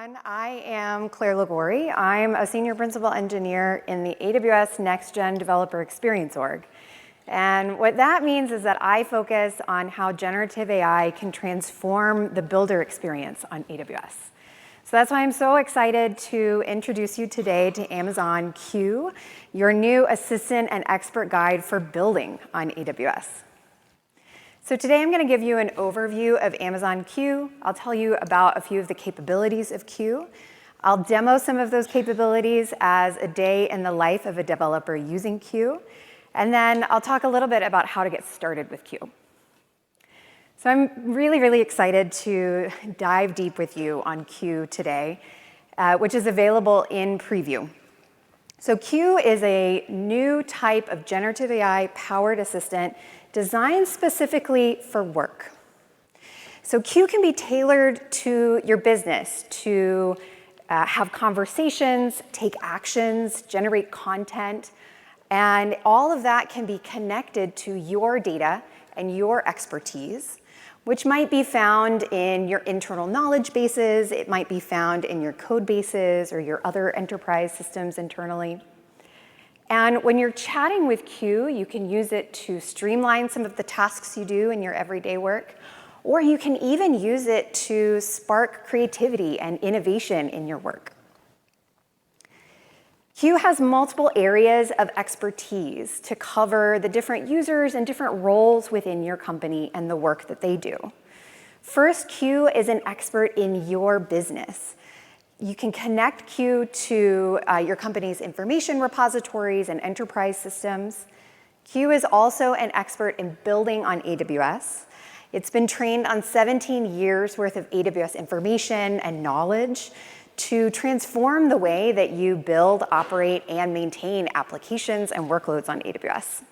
everyone. I am Claire Liguori. I'm a senior principal engineer in the AWS Next Gen Developer Experience org. And what that means is that I focus on how generative AI can transform the builder experience on AWS. So that's why I'm so excited to introduce you today to Amazon Q, your new assistant and expert guide for building on AWS. So today I'm going to give you an overview of Amazon Q. I'll tell you about a few of the capabilities of Q. I'll demo some of those capabilities as a day in the life of a developer using Q. And then I'll talk a little bit about how to get started with Q. So I'm really excited to dive deep with you on Q today, which is available in preview. So Q is a new type of generative AI-powered assistant designed specifically for work. So Q can be tailored to your business to have conversations, take actions, generate content, and all of that can be connected to your data and your expertise, which might be found in your internal knowledge bases, it might be found in your code bases or your other enterprise systems internally. And when you're chatting with Q, you can use it to streamline some of the tasks you do in your everyday work, or you can even use it to spark creativity and innovation in your work. Q has multiple areas of expertise to cover the different users and different roles within your company and the work that they do. First, Q is an expert in your business. You can connect Q to your company's information repositories and enterprise systems. Q is also an expert in building on AWS. It's been trained on 17 years worth of AWS information and knowledge to transform the way that you build, operate, and maintain applications and workloads on AWS.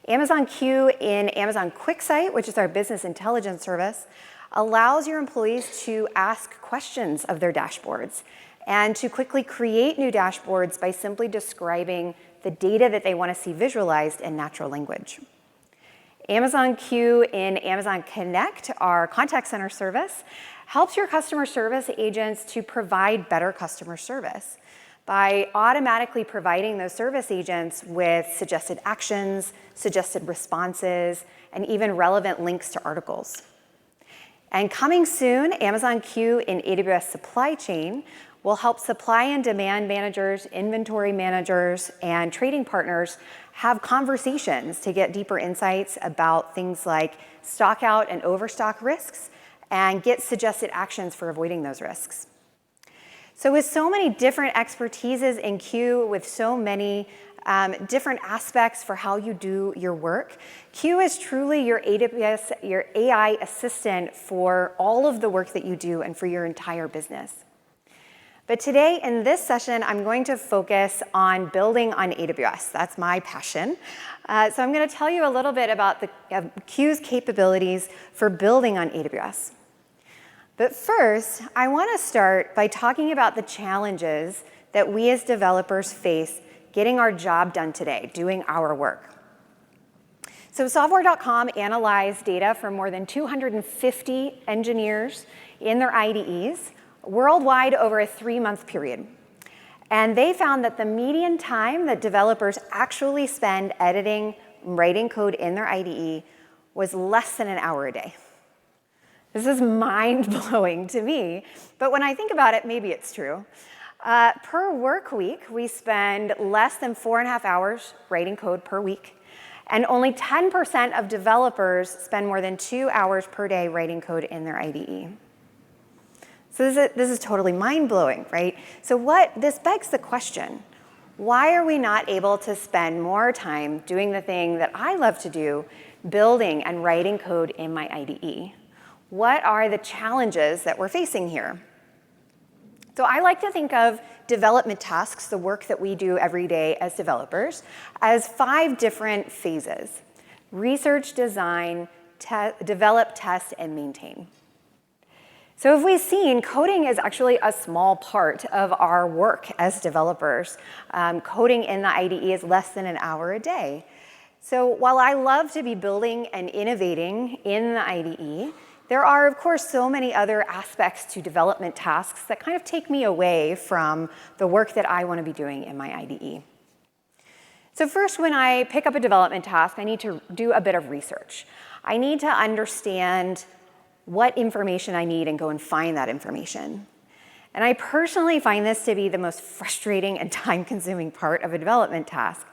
Amazon Q in Amazon QuickSight, which is our business intelligence service, allows your employees to ask questions of their dashboards and to quickly create new dashboards by simply describing the data that they want to see visualized in natural language. Amazon Q in Amazon Connect, our contact center service, helps your customer service agents to provide better customer service by automatically providing those service agents with suggested actions, suggested responses, and even relevant links to articles. And coming soon, Amazon Q in AWS Supply Chain will help supply and demand managers, inventory managers, and trading partners have conversations to get deeper insights about things like stock out and overstock risks and get suggested actions for avoiding those risks. So with so many different expertises in Q, with so many different aspects for how you do your work, Q is truly your AWS, your AI assistant for all of the work that you do and for your entire business. But today in this session, I'm going to focus on building on AWS. That's my passion. So I'm going to tell you a little bit about the Q's capabilities for building on AWS. But first, I want to start by talking about the challenges that we as developers face getting our job done today, doing our work. So software.com analyzed data from more than 250 engineers in their IDEs worldwide over a 3-month period. And they found that the median time that developers actually spend editing, writing code in their IDE was less than an hour a day. This is mind-blowing to me, but when I think about it, maybe it's true. Per work week, we spend less than 4.5 hours writing code per week, and only 10% of developers spend more than 2 hours per day writing code in their IDE. So this is totally mind-blowing, right? So this begs the question, why are we not able to spend more time doing the thing that I love to do, building and writing code in my IDE? What are the challenges that we're facing here? So I like to think of development tasks, the work that we do every day as developers, as 5 different phases: research, design, develop, test, and maintain. So if we've seen, coding is actually a small part of our work as developers. Coding in the IDE is less than an hour a day. So while I love to be building and innovating in the IDE, there are, of course, so many other aspects to development tasks that kind of take me away from the work that I want to be doing in my IDE. So first, when I pick up a development task, I need to do a bit of research. I need to understand what information I need and go and find that information. And I personally find this to be the most frustrating and time-consuming part of a development task.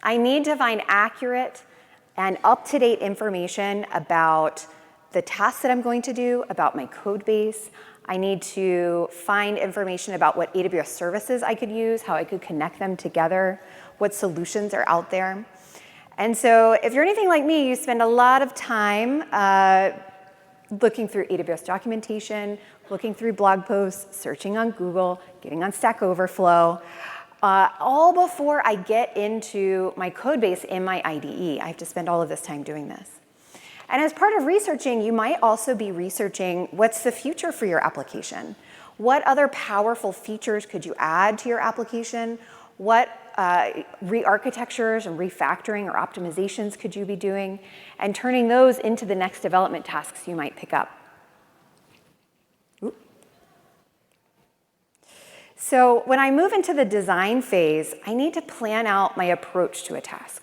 I need to find accurate and up-to-date information about the tasks that I'm going to do, about my code base. I need to find information about what AWS services I could use, how I could connect them together, what solutions are out there. And so if you're anything like me, you spend a lot of time looking through AWS documentation, looking through blog posts, searching on Google, getting on Stack Overflow, all before I get into my code base in my IDE. I have to spend all of this time doing this. And as part of researching, you might also be researching what's the future for your application. What other powerful features could you add to your application? What re-architectures and refactoring or optimizations could you be doing? And turning those into the next development tasks you might pick up. Ooh. So when I move into the design phase, I need to plan out my approach to a task.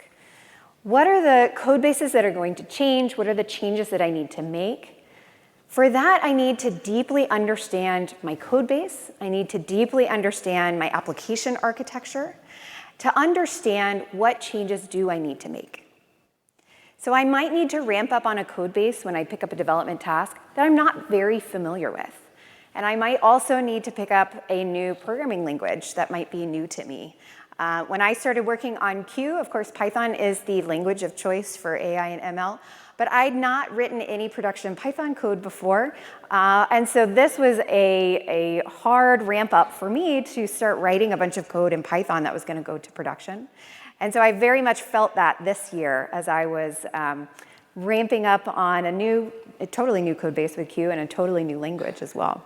What are the code bases that are going to change? What are the changes that I need to make? For that, I need to deeply understand my code base. I need to deeply understand my application architecture to understand what changes do I need to make. So I might need to ramp up on a code base when I pick up a development task that I'm not very familiar with. And I might also need to pick up a new programming language that might be new to me. When I started working on Q, of course, Python is the language of choice for AI and ML, but I'd not written any production Python code before. And so this was a hard ramp up for me to start writing a bunch of code in Python that was going to go to production. And so I very much felt that this year as I was ramping up on a totally new code base with Q and a totally new language as well.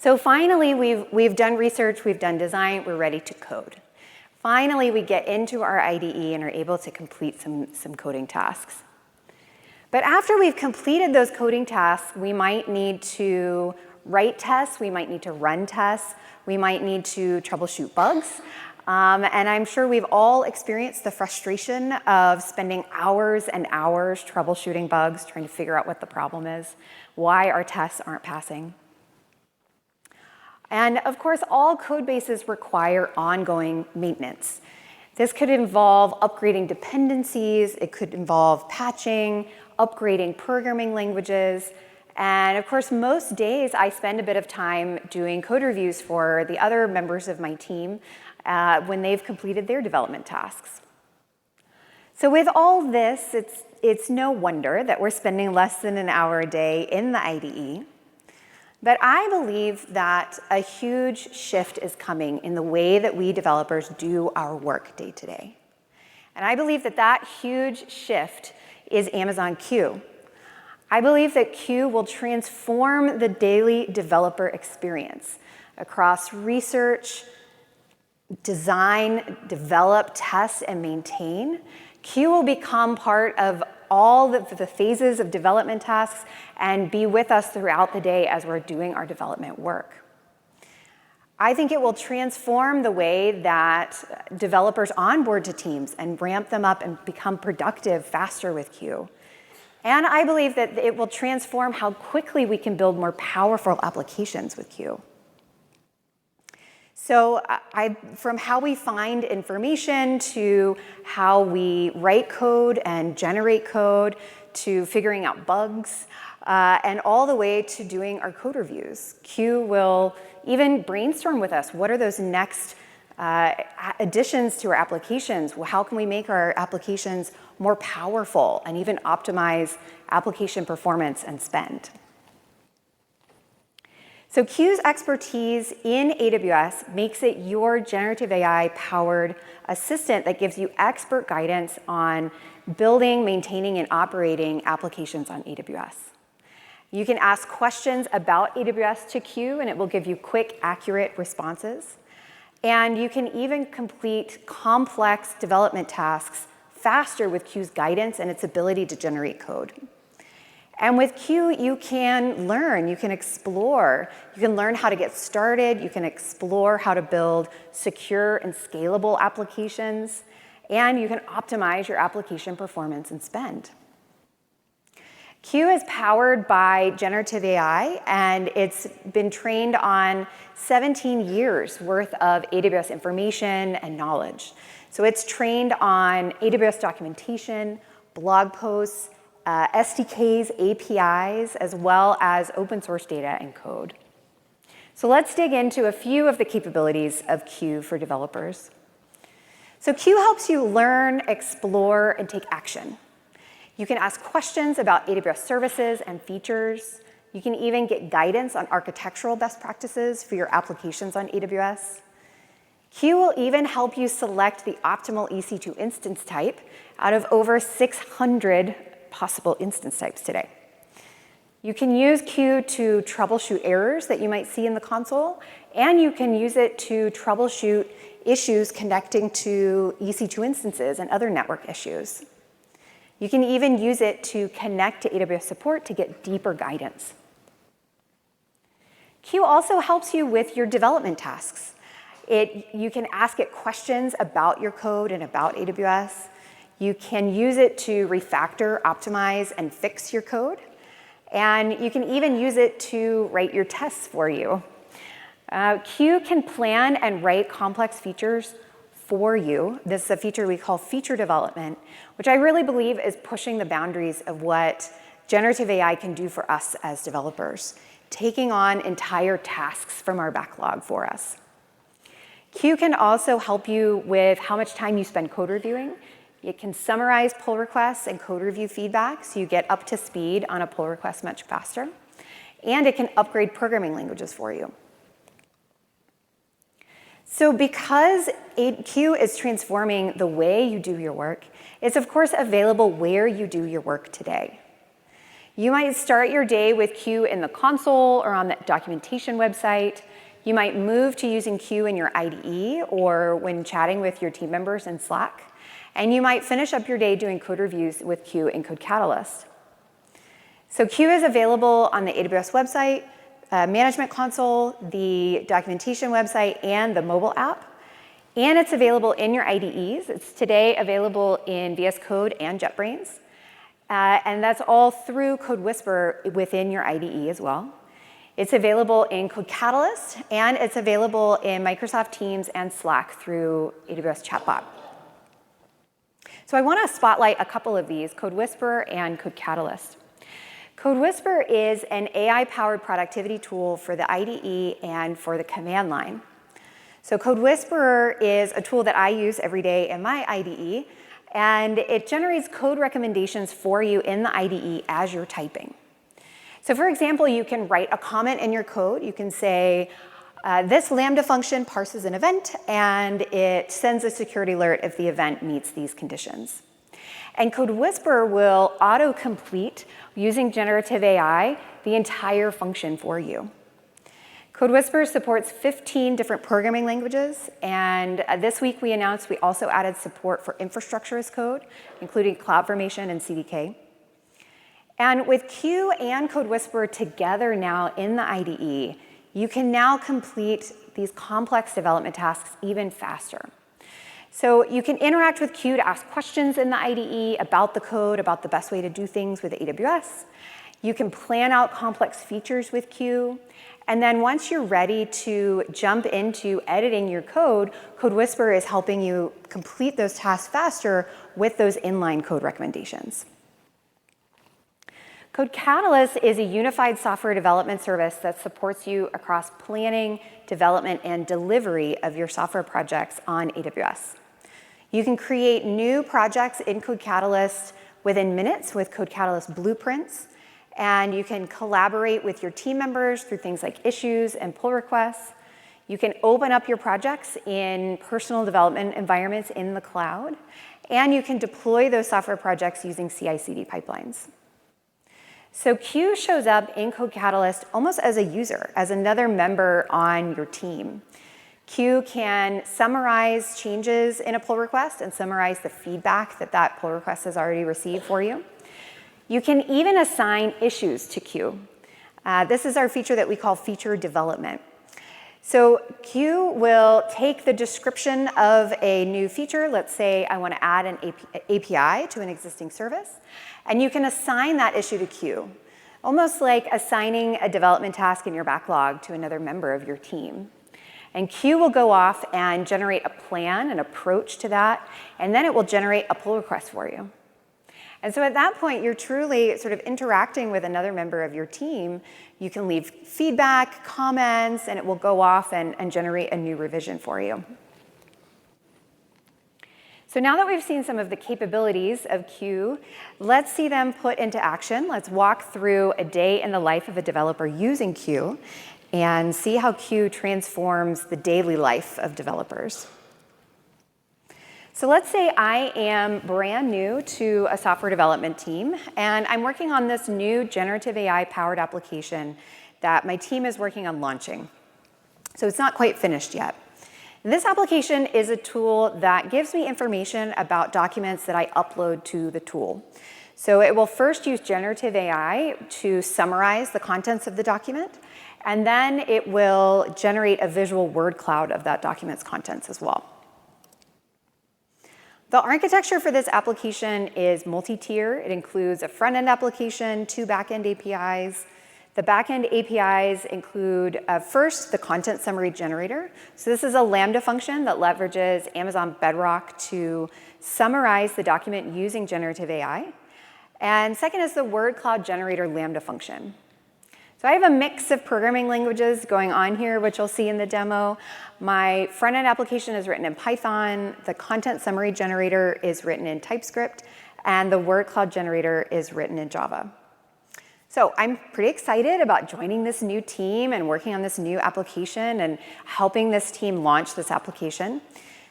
So finally, we've done research, we've done design, we're ready to code. Finally, we get into our IDE and are able to complete some coding tasks. But after we've completed those coding tasks, we might need to write tests, we might need to run tests, we might need to troubleshoot bugs. And I'm sure we've all experienced the frustration of spending hours and hours troubleshooting bugs, trying to figure out what the problem is, why our tests aren't passing. And of course, all code bases require ongoing maintenance. This could involve upgrading dependencies, it could involve patching, upgrading programming languages, and of course, most days I spend a bit of time doing code reviews for the other members of my team when they've completed their development tasks. So with all this, it's no wonder that we're spending less than an hour a day in the IDE. But I believe that a huge shift is coming in the way that we developers do our work day to day. And I believe that that huge shift is Amazon Q. I believe that Q will transform the daily developer experience across research, design, develop, test, and maintain. Q will become part of all the phases of development tasks and be with us throughout the day as we're doing our development work. I think it will transform the way that developers onboard to teams and ramp them up and become productive faster with Q. And I believe that it will transform how quickly we can build more powerful applications with Q. So from how we find information to how we write code and generate code to figuring out bugs and all the way to doing our code reviews. Q will even brainstorm with us. What are those next additions to our applications? How can we make our applications more powerful and even optimize application performance and spend? So Q's expertise in AWS makes it your generative AI-powered assistant that gives you expert guidance on building, maintaining, and operating applications on AWS. You can ask questions about AWS to Q, and it will give you quick, accurate responses. And you can even complete complex development tasks faster with Q's guidance and its ability to generate code. And with Q, you can learn, you can explore, you can learn how to get started, you can explore how to build secure and scalable applications, and you can optimize your application performance and spend. Q is powered by generative AI, and it's been trained on 17 years worth of AWS information and knowledge. So it's trained on AWS documentation, blog posts, SDKs, APIs, as well as open source data and code. So let's dig into a few of the capabilities of Q for developers. So Q helps you learn, explore, and take action. You can ask questions about AWS services and features. You can even get guidance on architectural best practices for your applications on AWS. Q will even help you select the optimal EC2 instance type out of over 600 possible instance types today. You can use Q to troubleshoot errors that you might see in the console, and you can use it to troubleshoot issues connecting to EC2 instances and other network issues. You can even use it to connect to AWS support to get deeper guidance. Q also helps you with your development tasks. You can ask it questions about your code and about AWS. You can use it to refactor, optimize, and fix your code. And you can even use it to write your tests for you. Q can plan and write complex features for you. This is a feature we call feature development, which I really believe is pushing the boundaries of what generative AI can do for us as developers, taking on entire tasks from our backlog for us. Q can also help you with how much time you spend code reviewing. It can summarize pull requests and code review feedback so you get up to speed on a pull request much faster. And it can upgrade programming languages for you. So because Q is transforming the way you do your work, it's of course available where you do your work today. You might start your day with Q in the console or on the documentation website. You might move to using Q in your IDE or when chatting with your team members in Slack. And you might finish up your day doing code reviews with Q in Code Catalyst. So Q is available on the AWS website, management console, the documentation website, and the mobile app. And it's available in your IDEs. It's today available in VS Code and JetBrains. And that's all through Code Whisper within your IDE as well. It's available in Code Catalyst, and it's available in Microsoft Teams and Slack through AWS Chatbot. So I want to spotlight a couple of these, Code Whisper and Code Catalyst. Code Whisper is an AI-powered productivity tool for the IDE and for the command line. So Code Whisperer is a tool that I use every day in my IDE, and it generates code recommendations for you in the IDE as you're typing. So for example, you can write a comment in your code. You can say, this Lambda function parses an event, and it sends a security alert if the event meets these conditions. And Code Whisperer will auto-complete, using generative AI, the entire function for you. Code Whisperer supports 15 different programming languages, and this week we announced we also added support for infrastructure as code, including CloudFormation and CDK. And with Q and Code Whisperer together now in the IDE, you can now complete these complex development tasks even faster. So you can interact with Q to ask questions in the IDE about the code, about the best way to do things with AWS. You can plan out complex features with Q. And then once you're ready to jump into editing your code, Code Whisperer is helping you complete those tasks faster with those inline code recommendations. Code Catalyst is a unified software development service that supports you across planning, development, and delivery of your software projects on AWS. You can create new projects in Code Catalyst within minutes with Code Catalyst blueprints, and you can collaborate with your team members through things like issues and pull requests. You can open up your projects in personal development environments in the cloud, and you can deploy those software projects using CI/CD pipelines. So Q shows up in Code Catalyst almost as a user, as another member on your team. Q can summarize changes in a pull request and summarize the feedback that that pull request has already received for you. You can even assign issues to Q. This is our feature that we call feature development. So Q will take the description of a new feature. Let's say I want to add an API to an existing service, and you can assign that issue to Q, almost like assigning a development task in your backlog to another member of your team. And Q will go off and generate a plan, an approach to that, and then it will generate a pull request for you. And so at that point, you're truly sort of interacting with another member of your team. You can leave feedback, comments, and it will go off and generate a new revision for you. So now that we've seen some of the capabilities of Q, let's see them put into action. Let's walk through a day in the life of a developer using Q and see how Q transforms the daily life of developers. So let's say I am brand new to a software development team, and I'm working on this new generative AI-powered application that my team is working on launching. So it's not quite finished yet. This application is a tool that gives me information about documents that I upload to the tool. So it will first use generative AI to summarize the contents of the document, and then it will generate a visual word cloud of that document's contents as well. The architecture for this application is multi-tier. It includes a front-end application, 2 back-end APIs. The back-end APIs include, first, the content summary generator. So this is a Lambda function that leverages Amazon Bedrock to summarize the document using generative AI. And second is the word cloud generator Lambda function. So I have a mix of programming languages going on here, which you'll see in the demo. My front-end application is written in Python, the content summary generator is written in TypeScript, and the word cloud generator is written in Java. So I'm pretty excited about joining this new team and working on this new application and helping this team launch this application.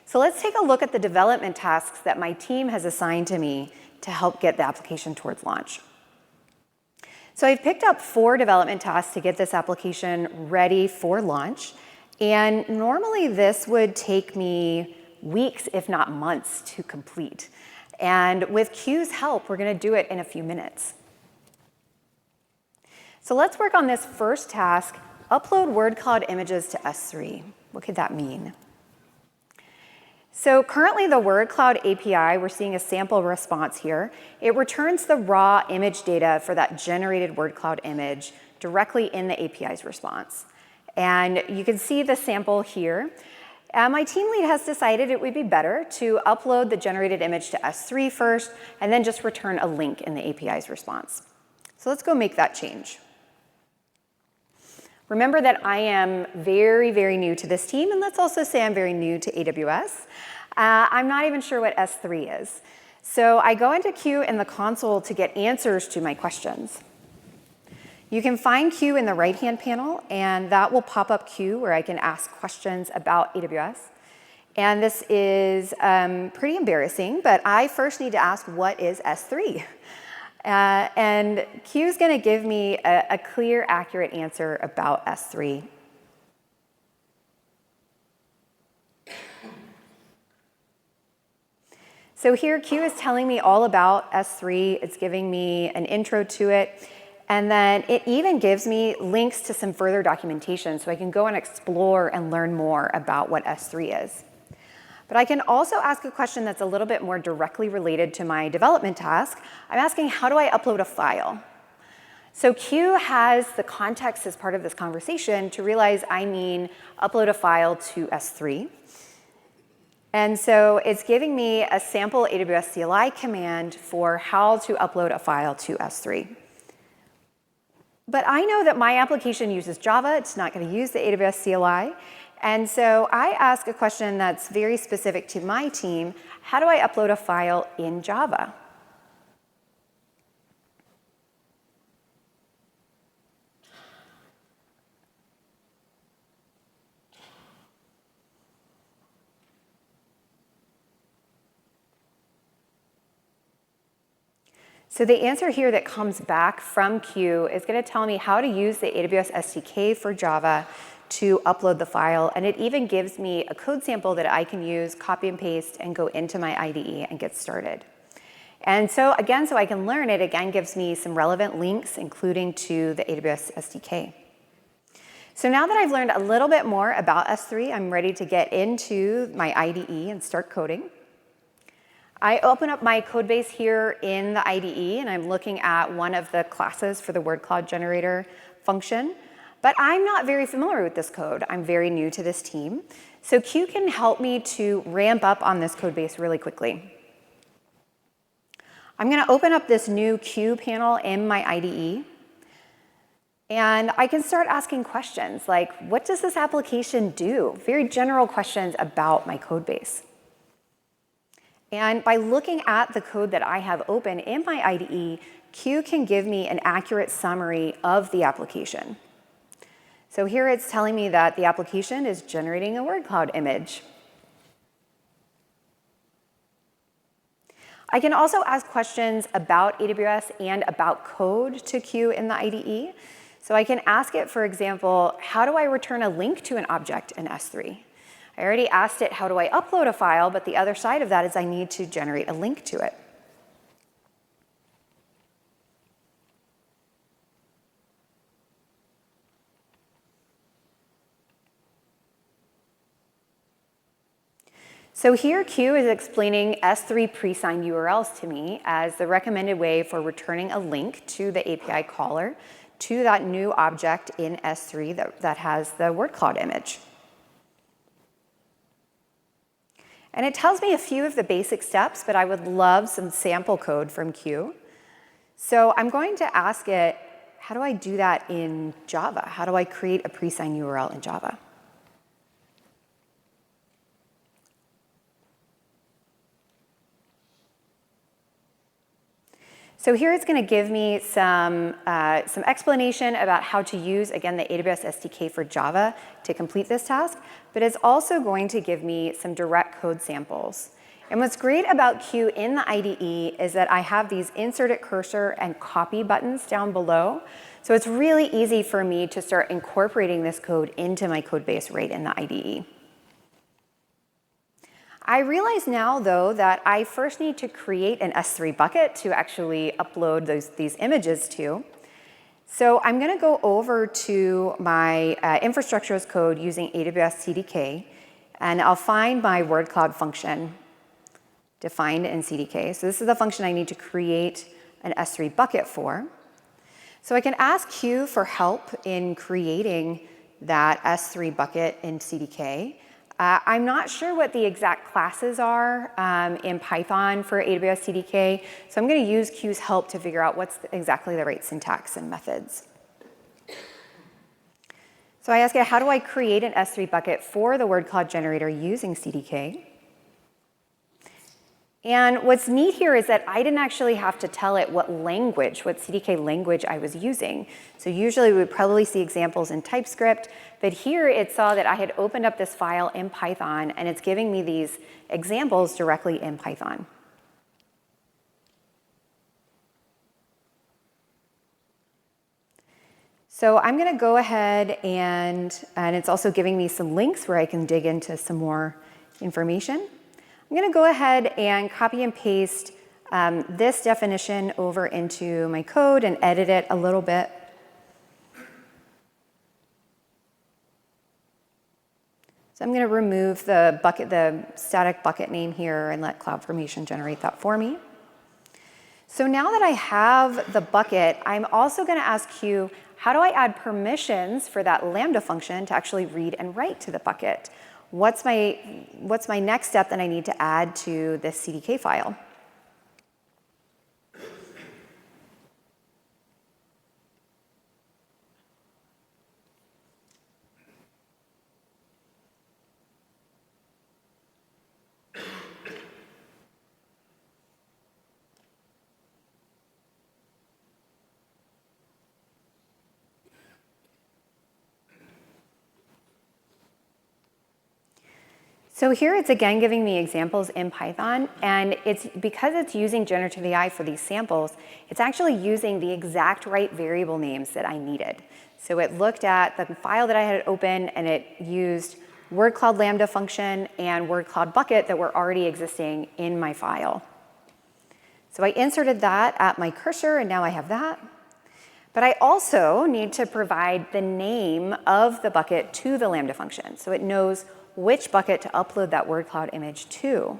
So let's take a look at the development tasks that my team has assigned to me to help get the application towards launch. So I've picked up 4 development tasks to get this application ready for launch. And normally this would take me weeks, if not months, to complete. And with Q's help, we're going to do it in a few minutes. So let's work on this first task, upload word cloud images to S3. What could that mean? So currently the word cloud API, we're seeing a sample response here. It returns the raw image data for that generated word cloud image directly in the API's response. And you can see the sample here. My team lead has decided it would be better to upload the generated image to S3 first, and then just return a link in the API's response. So let's go make that change. Remember that I am very, very new to this team, and let's also say I'm very new to AWS. I'm not even sure what S3 is. So I go into Q in the console to get answers to my questions. You can find Q in the right-hand panel, and that will pop up Q where I can ask questions about AWS. And this is pretty embarrassing, but I first need to ask, what is S3? And Q is going to give me a clear, accurate answer about S3. So here, Q is telling me all about S3. It's giving me an intro to it. And then it even gives me links to some further documentation so I can go and explore and learn more about what S3 is. But I can also ask a question that's a little bit more directly related to my development task. I'm asking, how do I upload a file? So Q has the context as part of this conversation to realize I mean upload a file to S3. And so it's giving me a sample AWS CLI command for how to upload a file to S3. But I know that my application uses Java. It's not going to use the AWS CLI. And so I ask a question that's very specific to my team. How do I upload a file in Java? So the answer here that comes back from Q is going to tell me how to use the AWS SDK for Java to upload the file. And it even gives me a code sample that I can use, copy and paste, and go into my IDE and get started. And so again, so I can learn it, again gives me some relevant links, including to the AWS SDK. So now that I've learned a little bit more about S3, I'm ready to get into my IDE and start coding. I open up my code base here in the IDE, and I'm looking at one of the classes for the word cloud generator function. But I'm not very familiar with this code. I'm very new to this team. So Q can help me to ramp up on this code base really quickly. I'm going to open up this new Q panel in my IDE. And I can start asking questions like, what does this application do? Very general questions about my code base. And by looking at the code that I have open in my IDE, Q can give me an accurate summary of the application. So here it's telling me that the application is generating a word cloud image. I can also ask questions about AWS and about code to Q in the IDE. So I can ask it, for example, how do I return a link to an object in S3? I already asked it, how do I upload a file? But the other side of that is I need to generate a link to it. So here Q is explaining S3 pre-signed URLs to me as the recommended way for returning a link to the API caller to that new object in S3 that has the word cloud image. And it tells me a few of the basic steps, but I would love some sample code from Q. So I'm going to ask it, how do I do that in Java? How do I create a pre-signed URL in Java? So here it's going to give me some explanation about how to use, again, the AWS SDK for Java to complete this task, but it's also going to give me some direct code samples. And what's great about Q in the IDE is that I have these insert it cursor and copy buttons down below. So it's really easy for me to start incorporating this code into my code base right in the IDE. I realize now, though, that I first need to create an S3 bucket to actually upload these images to. So I'm going to go over to my infrastructure as code using AWS CDK, and I'll find my word cloud function defined in CDK. So this is the function I need to create an S3 bucket for. So I can ask Q for help in creating that S3 bucket in CDK. I'm not sure what the exact classes are in Python for AWS CDK, so I'm going to use Q's help to figure out what's exactly the right syntax and methods. So I ask it, how do I create an S3 bucket for the word cloud generator using CDK? And what's neat here is that I didn't actually have to tell it what CDK language I was using. So usually we would probably see examples in TypeScript, but here it saw that I had opened up this file in Python, and it's giving me these examples directly in Python. So I'm going to go ahead and it's also giving me some links where I can dig into some more information. I'm going to go ahead and copy and paste this definition over into my code and edit it a little bit. So I'm going to remove the static bucket name here and let CloudFormation generate that for me. So now that I have the bucket, I'm also going to ask Q, how do I add permissions for that Lambda function to actually read and write to the bucket? What's my next step that I need to add to this CDK file? So here it's again giving me examples in Python, and because it's using generative AI for these samples, it's actually using the exact right variable names that I needed. So it looked at the file that I had open, and it used word cloud Lambda function and word cloud bucket that were already existing in my file. So I inserted that at my cursor, and now I have that. But I also need to provide the name of the bucket to the Lambda function, so it knows which bucket to upload that word cloud image to.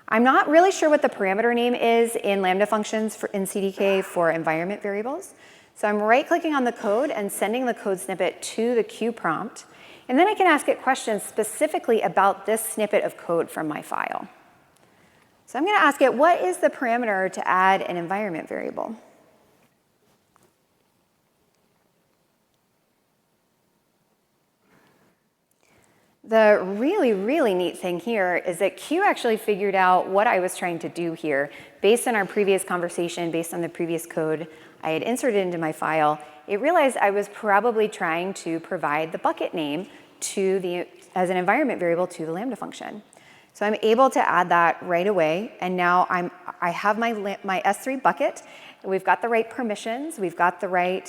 I'm not really sure what the parameter name is in Lambda functions in CDK for environment variables. So I'm right-clicking on the code and sending the code snippet to the Q prompt. And then I can ask it questions specifically about this snippet of code from my file. So I'm going to ask it, what is the parameter to add an environment variable? The really, really neat thing here is that Q actually figured out what I was trying to do here based on our previous conversation, based on the previous code I had inserted into my file. It realized I was probably trying to provide the bucket name as an environment variable to the Lambda function. So I'm able to add that right away, and now I have my S3 bucket. We've got the right permissions. We've got the right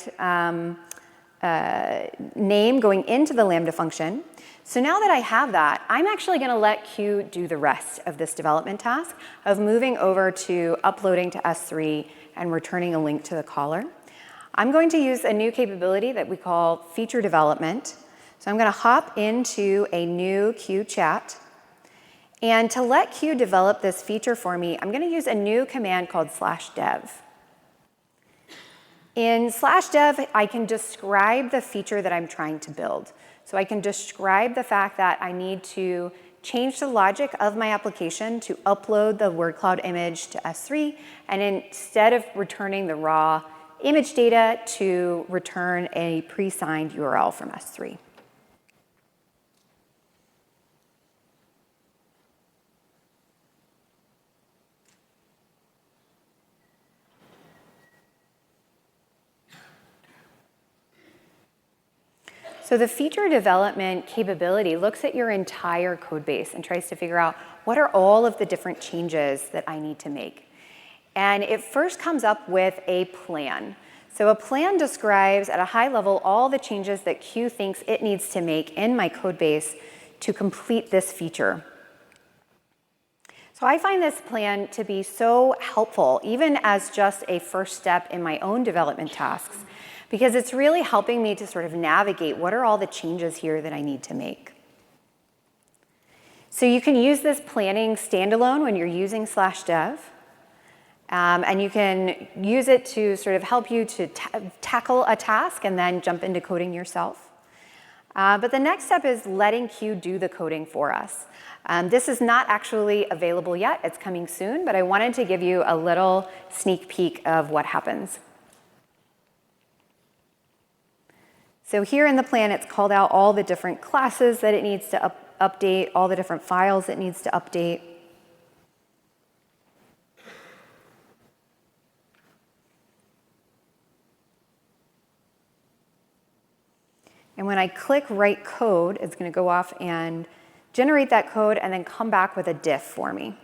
name going into the Lambda function. So now that I have that, I'm actually going to let Q do the rest of this development task of moving over to uploading to S3 and returning a link to the caller. I'm going to use a new capability that we call feature development. So I'm going to hop into a new Q chat. And to let Q develop this feature for me, I'm going to use a new command called /dev. In /dev, I can describe the feature that I'm trying to build. So I can describe the fact that I need to change the logic of my application to upload the word cloud image to S3, and instead of returning the raw image data, to return a pre-signed URL from S3. So the feature development capability looks at your entire code base and tries to figure out what are all of the different changes that I need to make. And it first comes up with a plan. So a plan describes at a high level all the changes that Q thinks it needs to make in my code base to complete this feature. So I find this plan to be so helpful, even as just a first step in my own development tasks, because it's really helping me to sort of navigate what are all the changes here that I need to make. So you can use this planning standalone when you're using /dev, and you can use it to sort of help you to tackle a task and then jump into coding yourself. But the next step is letting Q do the coding for us. This is not actually available yet. It's coming soon, but I wanted to give you a little sneak peek of what happens. So here in the plan, it's called out all the different classes that it needs to update, all the different files it needs to update. And when I click write code, it's going to go off and generate that code and then come back with a diff for me.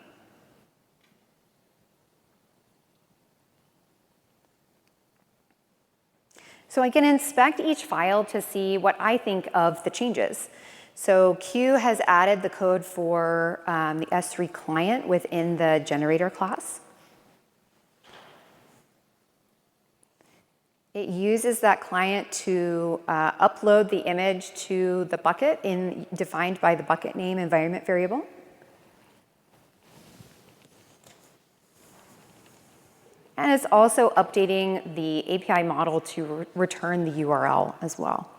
So I can inspect each file to see what I think of the changes. So Q has added the code for the S3 client within the generator class. It uses that client to upload the image to the bucket defined by the bucket name environment variable. And it's also updating the API model to return the URL as well.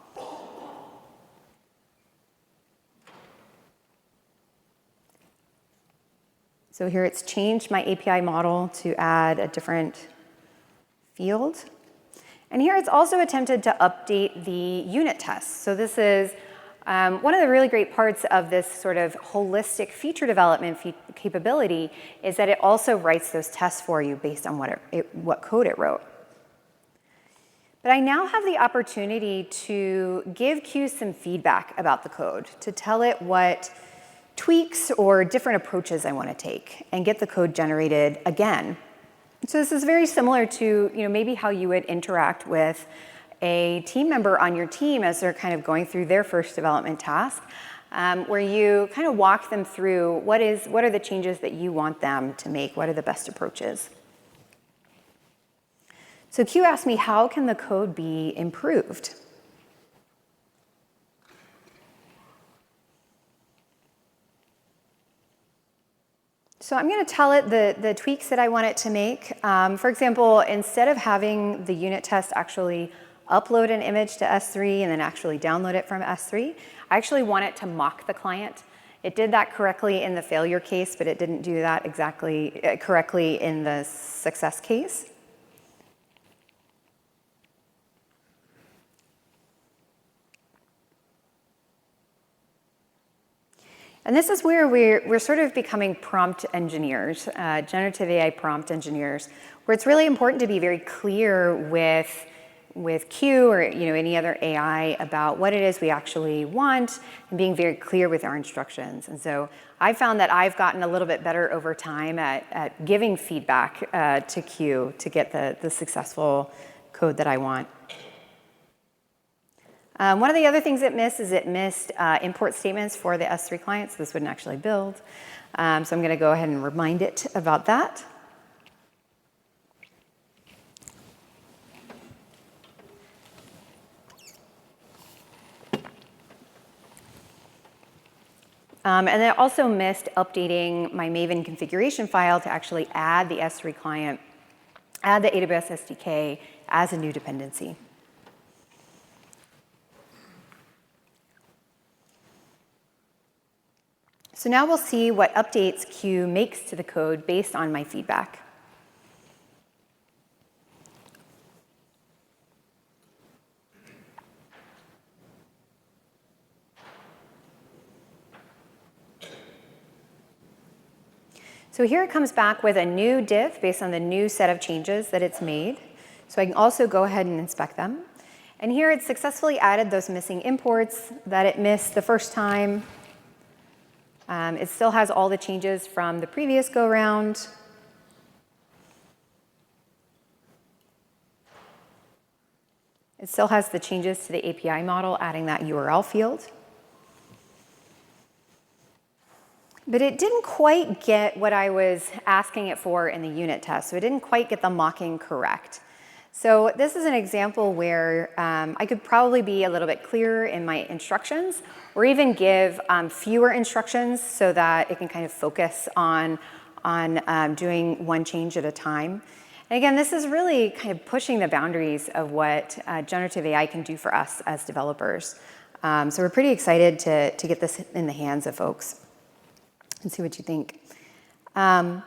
So here it's changed my API model to add a different field. And here it's also attempted to update the unit tests. So this is one of the really great parts of this sort of holistic feature development capability is that it also writes those tests for you based on what code it wrote. But I now have the opportunity to give Q some feedback about the code, to tell it what tweaks or different approaches I want to take and get the code generated again. So this is very similar to maybe how you would interact with a team member on your team as they're kind of going through their first development task, where you kind of walk them through what are the changes that you want them to make, what are the best approaches. So Q asked me, how can the code be improved? So I'm going to tell it the tweaks that I want it to make. For example, instead of having the unit test actually upload an image to S3 and then actually download it from S3, I actually want it to mock the client. It did that correctly in the failure case, but it didn't do that exactly correctly in the success case. And this is where we're sort of becoming prompt engineers, generative AI prompt engineers, where it's really important to be very clear with Q or any other AI about what it is we actually want and being very clear with our instructions. And so I found that I've gotten a little bit better over time at giving feedback to Q to get the successful code that I want. One of the other things it missed is it missed import statements for the S3 clients. This wouldn't actually build. So I'm going to go ahead and remind it about that. And it also missed updating my Maven configuration file to actually add the S3 client, add the AWS SDK as a new dependency. So now we'll see what updates Q makes to the code based on my feedback. So here it comes back with a new diff based on the new set of changes that it's made. So I can also go ahead and inspect them. And here it successfully added those missing imports that it missed the first time. It still has all the changes from the previous go-round. It still has the changes to the API model, adding that URL field. But it didn't quite get what I was asking it for in the unit test. So it didn't quite get the mocking correct. So this is an example where I could probably be a little bit clearer in my instructions, or even give fewer instructions so that it can kind of focus on doing one change at a time. And again, this is really kind of pushing the boundaries of what generative AI can do for us as developers. So we're pretty excited to get this in the hands of folks and see what you think. At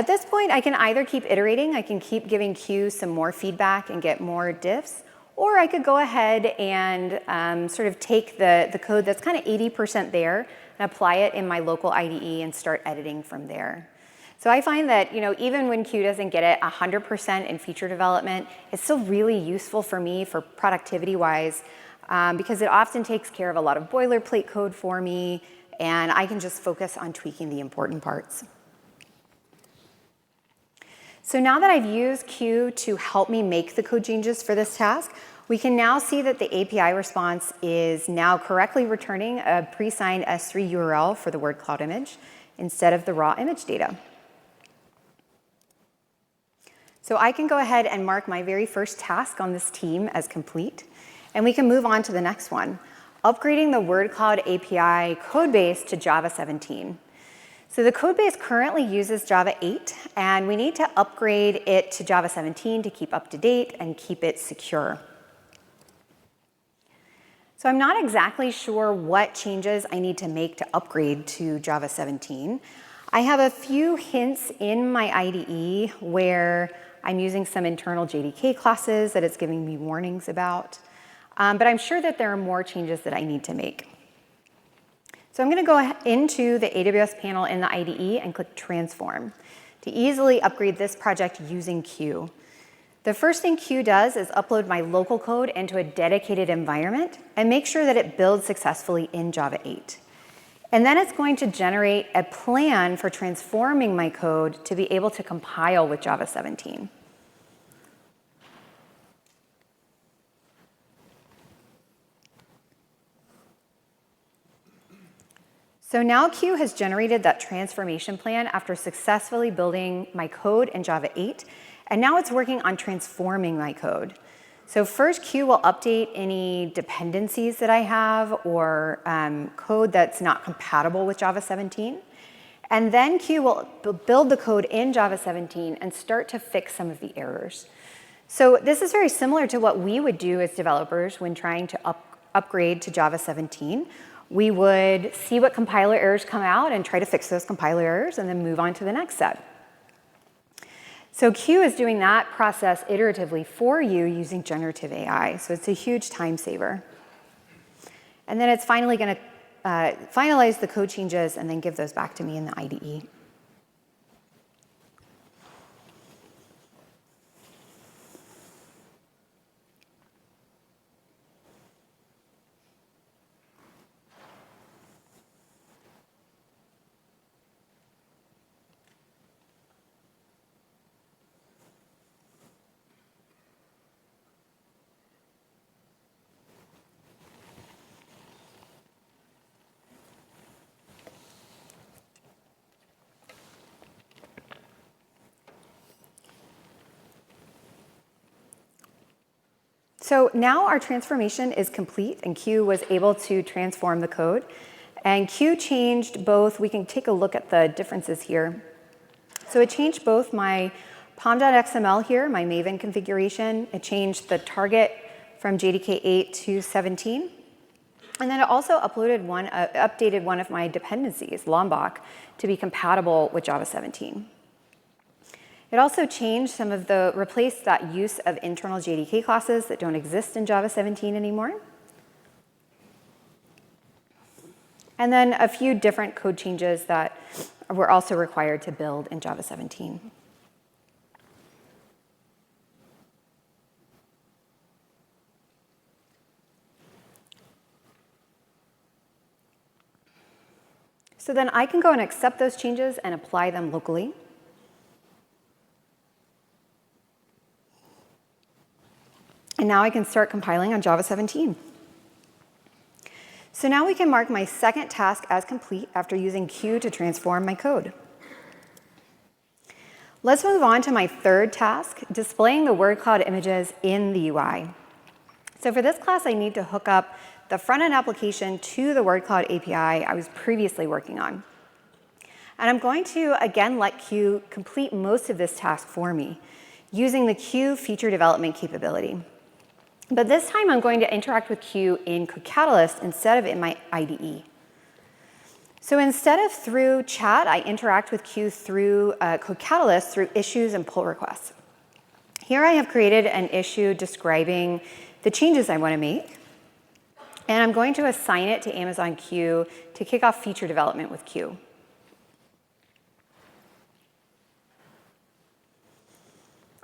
this point, I can either keep iterating, I can keep giving Q some more feedback and get more diffs, or I could go ahead and sort of take the code that's kind of 80% there and apply it in my local IDE and start editing from there. So I find that even when Q doesn't get it 100% in feature development, it's still really useful for me for productivity-wise because it often takes care of a lot of boilerplate code for me, and I can just focus on tweaking the important parts. So now that I've used Q to help me make the code changes for this task, we can now see that the API response is now correctly returning a pre-signed S3 URL for the word cloud image instead of the raw image data. So I can go ahead and mark my very first task on this team as complete, and we can move on to the next one, upgrading the word cloud API codebase to Java 17. So the codebase currently uses Java 8, and we need to upgrade it to Java 17 to keep up to date and keep it secure. So I'm not exactly sure what changes I need to make to upgrade to Java 17. I have a few hints in my IDE where I'm using some internal JDK classes that it's giving me warnings about, but I'm sure that there are more changes that I need to make. So I'm going to go into the AWS panel in the IDE and click Transform to easily upgrade this project using Q. The first thing Q does is upload my local code into a dedicated environment and make sure that it builds successfully in Java 8. And then it's going to generate a plan for transforming my code to be able to compile with Java 17. So now Q has generated that transformation plan after successfully building my code in Java 8, And now it's working on transforming my code. So first, Q will update any dependencies that I have or code that's not compatible with Java 17. And then Q will build the code in Java 17 and start to fix some of the errors. So this is very similar to what we would do as developers when trying to upgrade to Java 17. We would see what compiler errors come out and try to fix those compiler errors and then move on to the next step. So Q is doing that process iteratively for you using generative AI. So it's a huge time saver. And then it's finally going to finalize the code changes and then give those back to me in the IDE. So now our transformation is complete, and Q was able to transform the code. And Q changed both, we can take a look at the differences here. So it changed both my pom.xml here, my Maven configuration. It changed the target from JDK 8 to 17. And then it also updated one of my dependencies, Lombok, to be compatible with Java 17. It also changed replaced that use of internal JDK classes that don't exist in Java 17 anymore. And then a few different code changes that were also required to build in Java 17. So then I can go and accept those changes and apply them locally. And now I can start compiling on Java 17. So now we can mark my second task as complete after using Q to transform my code. Let's move on to my third task, displaying the word cloud images in the UI. So for this class, I need to hook up the front-end application to the word cloud API I was previously working on. And I'm going to, again, let Q complete most of this task for me using the Q feature development capability. But this time, I'm going to interact with Q in CodeCatalyst instead of in my IDE. So instead of through chat, I interact with Q through CodeCatalyst through issues and pull requests. Here I have created an issue describing the changes I want to make. And I'm going to assign it to Amazon Q to kick off feature development with Q.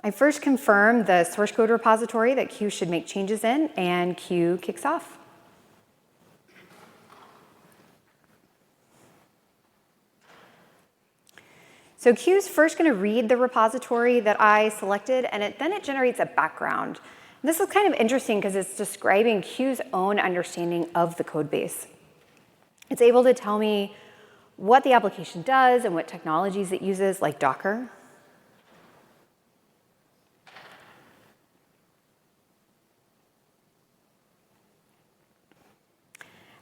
I first confirm the source code repository that Q should make changes in, and Q kicks off. So Q is first going to read the repository that I selected, and then it generates a background. And this is kind of interesting because it's describing Q's own understanding of the code base. It's able to tell me what the application does and what technologies it uses, like Docker.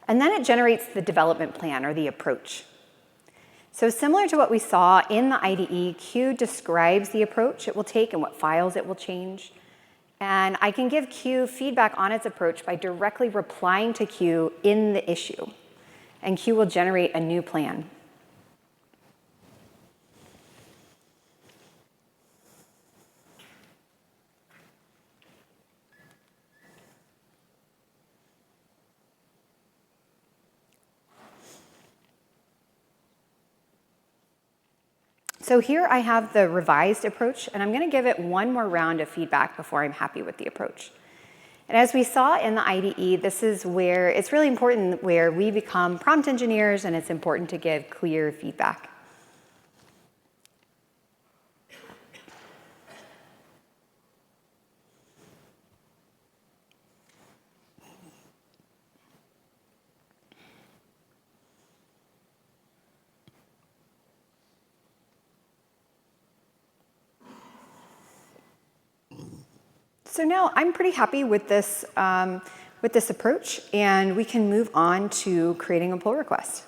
And then it generates the development plan, or the approach. So similar to what we saw in the IDE, Q describes the approach it will take and what files it will change. And I can give Q feedback on its approach by directly replying to Q in the issue. And Q will generate a new plan. So here I have the revised approach, and I'm going to give it one more round of feedback before I'm happy with the approach. And as we saw in the IDE, this is where it's really important where we become prompt engineers, and it's important to give clear feedback. So now I'm pretty happy with this approach, and we can move on to creating a pull request.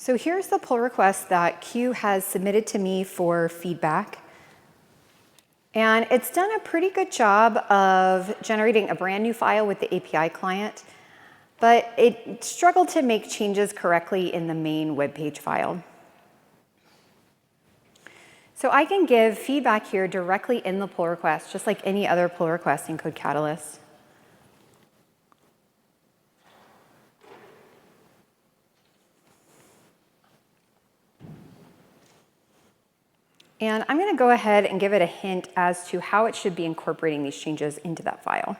So here's the pull request that Q has submitted to me for feedback. And it's done a pretty good job of generating a brand new file with the API client, but it struggled to make changes correctly in the main web page file. So I can give feedback here directly in the pull request, just like any other pull request in Code Catalyst. And I'm going to go ahead and give it a hint as to how it should be incorporating these changes into that file.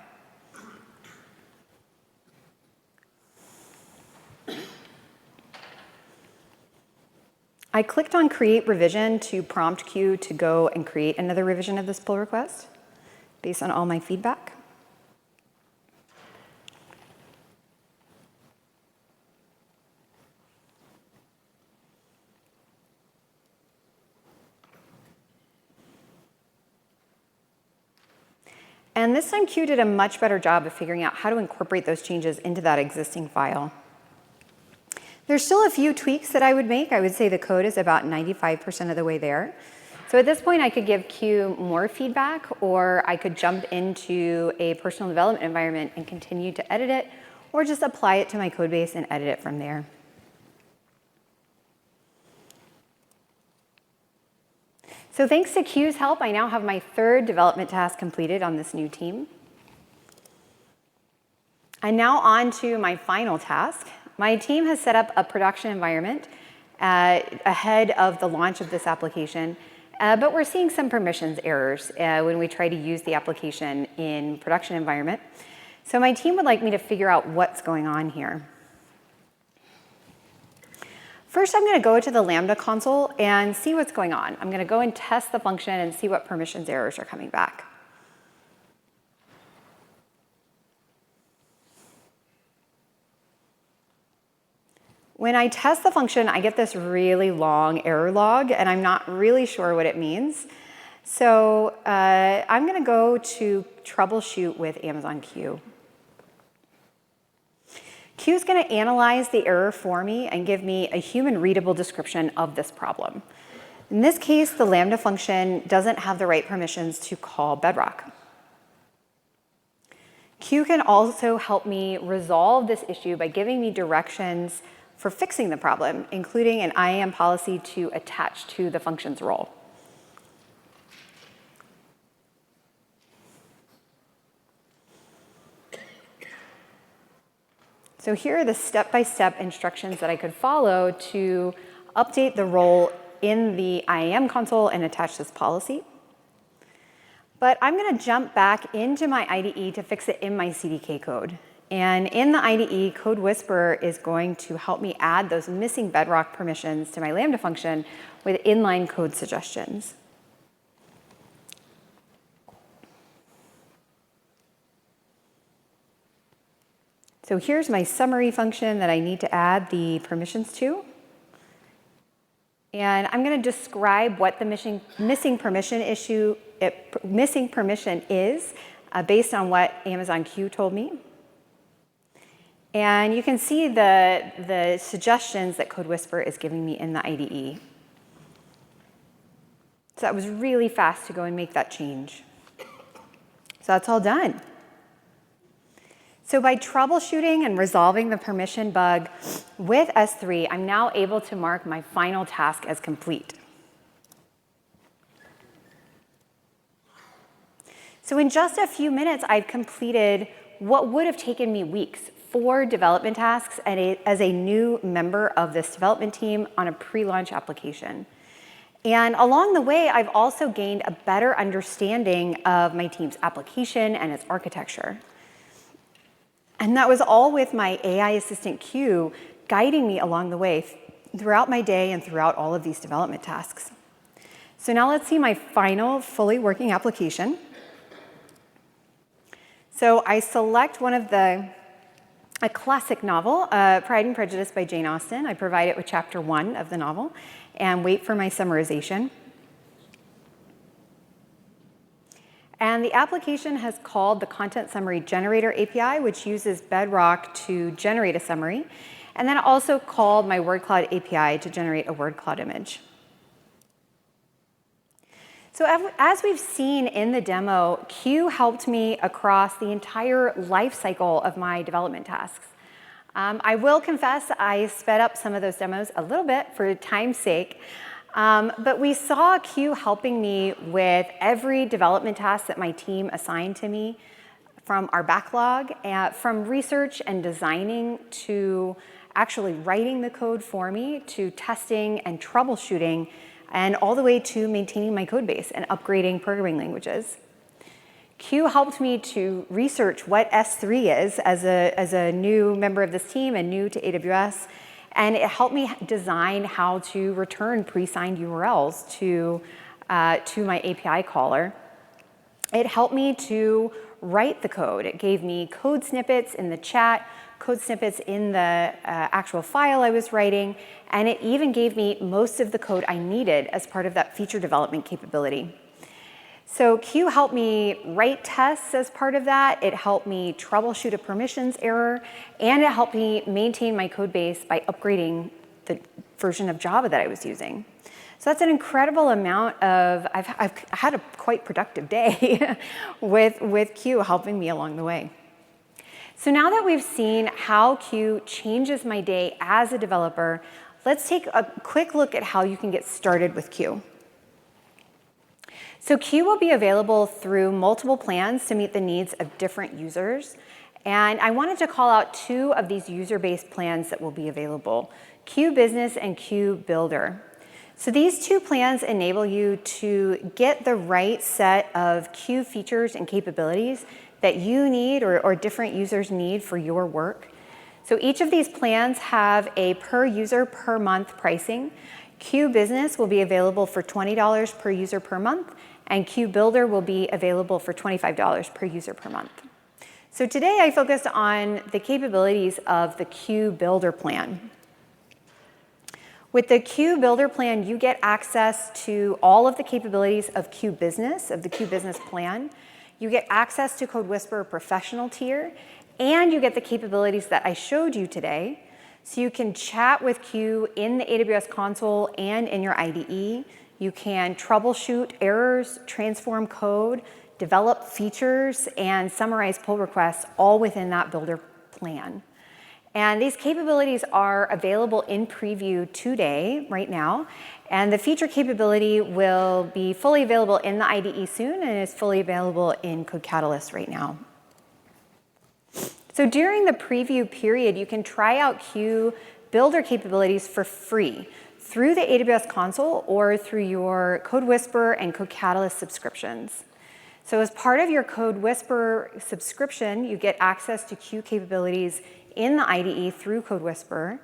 I clicked on Create Revision to prompt Q to go and create another revision of this pull request based on all my feedback. And this time, Q did a much better job of figuring out how to incorporate those changes into that existing file. There's still a few tweaks that I would make. I would say the code is about 95% of the way there. So at this point, I could give Q more feedback, or I could jump into a personal development environment and continue to edit it, or just apply it to my code base and edit it from there. So thanks to Q's help, I now have my third development task completed on this new team. And now on to my final task. My team has set up a production environment ahead of the launch of this application, but we're seeing some permissions errors when we try to use the application in production environment. So my team would like me to figure out what's going on here. First, I'm going to go to the Lambda console and see what's going on. I'm going to go and test the function and see what permissions errors are coming back. When I test the function, I get this really long error log, and I'm not really sure what it means. So I'm going to go to troubleshoot with Amazon Q. Q is going to analyze the error for me and give me a human-readable description of this problem. In this case, the Lambda function doesn't have the right permissions to call Bedrock. Q can also help me resolve this issue by giving me directions for fixing the problem, including an IAM policy to attach to the function's role. So here are the step-by-step instructions that I could follow to update the role in the IAM console and attach this policy. But I'm going to jump back into my IDE to fix it in my CDK code. And in the IDE, Code Whisperer is going to help me add those missing Bedrock permissions to my Lambda function with inline code suggestions. So here's my summary function that I need to add the permissions to. And I'm going to describe what the missing permission is based on what Amazon Q told me. And you can see the suggestions that Code Whisperer is giving me in the IDE. So that was really fast to go and make that change. So that's all done. So by troubleshooting and resolving the permission bug with S3, I'm now able to mark my final task as complete. So in just a few minutes, I've completed what would have taken me weeks, 4 development tasks as a new member of this development team on a pre-launch application. And along the way, I've also gained a better understanding of my team's application and its architecture. And that was all with my AI assistant Q guiding me along the way throughout my day and throughout all of these development tasks. So now let's see my final fully working application. So I select one of a classic novel, Pride and Prejudice by Jane Austen. I provide it with chapter 1 of the novel and wait for my summarization. And the application has called the Content Summary Generator API, which uses Bedrock to generate a summary. And then also called my word cloud API to generate a word cloud image. So as we've seen in the demo, Q helped me across the entire life cycle of my development tasks. I will confess I sped up some of those demos a little bit for time's sake, but we saw Q helping me with every development task that my team assigned to me, from our backlog, from research and designing to actually writing the code for me, to testing and troubleshooting, and all the way to maintaining my code base and upgrading programming languages. Q helped me to research what S3 is as a new member of this team and new to AWS, and it helped me design how to return pre-signed URLs to my API caller. It helped me to write the code. It gave me code snippets in the chat, code snippets in the actual file I was writing, and it even gave me most of the code I needed as part of that feature development capability. So Q helped me write tests as part of that. It helped me troubleshoot a permissions error, and it helped me maintain my code base by upgrading the version of Java that I was using. So that's an incredible amount of, I've had a quite productive day with Q helping me along the way. So now that we've seen how Q changes my day as a developer, let's take a quick look at how you can get started with Q. So Q will be available through multiple plans to meet the needs of different users. And I wanted to call out 2 of these user-based plans that will be available, Q Business and Q Builder. So these 2 plans enable you to get the right set of Q features and capabilities that you need or different users need for your work. So each of these plans have a per user per month pricing. Q Business will be available for $20 per user per month, and Q Builder will be available for $25 per user per month. So today I focused on the capabilities of the Q Builder plan. With the Q Builder plan, you get access to all of the capabilities of Q Business, of the Q Business plan. You get access to CodeWhisperer Professional tier, and you get the capabilities that I showed you today. So you can chat with Q in the AWS console and in your IDE. You can troubleshoot errors, transform code, develop features, and summarize pull requests all within that Builder plan. And these capabilities are available in preview today, right now. And the feature capability will be fully available in the IDE soon and is fully available in Code Catalyst right now. So during the preview period, you can try out Q Builder capabilities for free through the AWS console or through your CodeWhisperer and Code Catalyst subscriptions. So as part of your CodeWhisperer subscription, you get access to Q capabilities in the IDE through CodeWhisperer.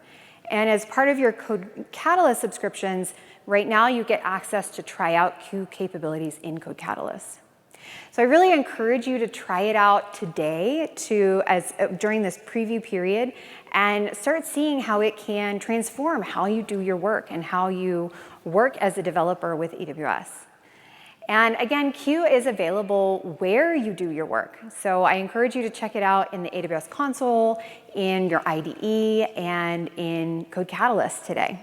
And as part of your Code Catalyst subscriptions, right now you get access to try out Q capabilities in Code Catalyst. So I really encourage you to try it out today during this preview period and start seeing how it can transform how you do your work and how you work as a developer with AWS. And again, Q is available where you do your work. So I encourage you to check it out in the AWS console, in your IDE, and in Code Catalyst today.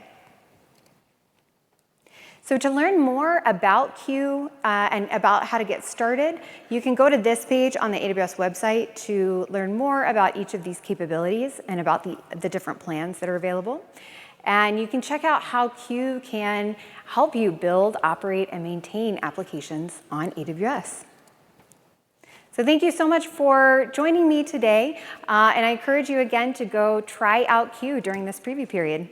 So to learn more about Q and about how to get started, you can go to this page on the AWS website to learn more about each of these capabilities and about the different plans that are available. And you can check out how Q can help you build, operate, and maintain applications on AWS. So thank you so much for joining me today. And I encourage you again to go try out Q during this preview period.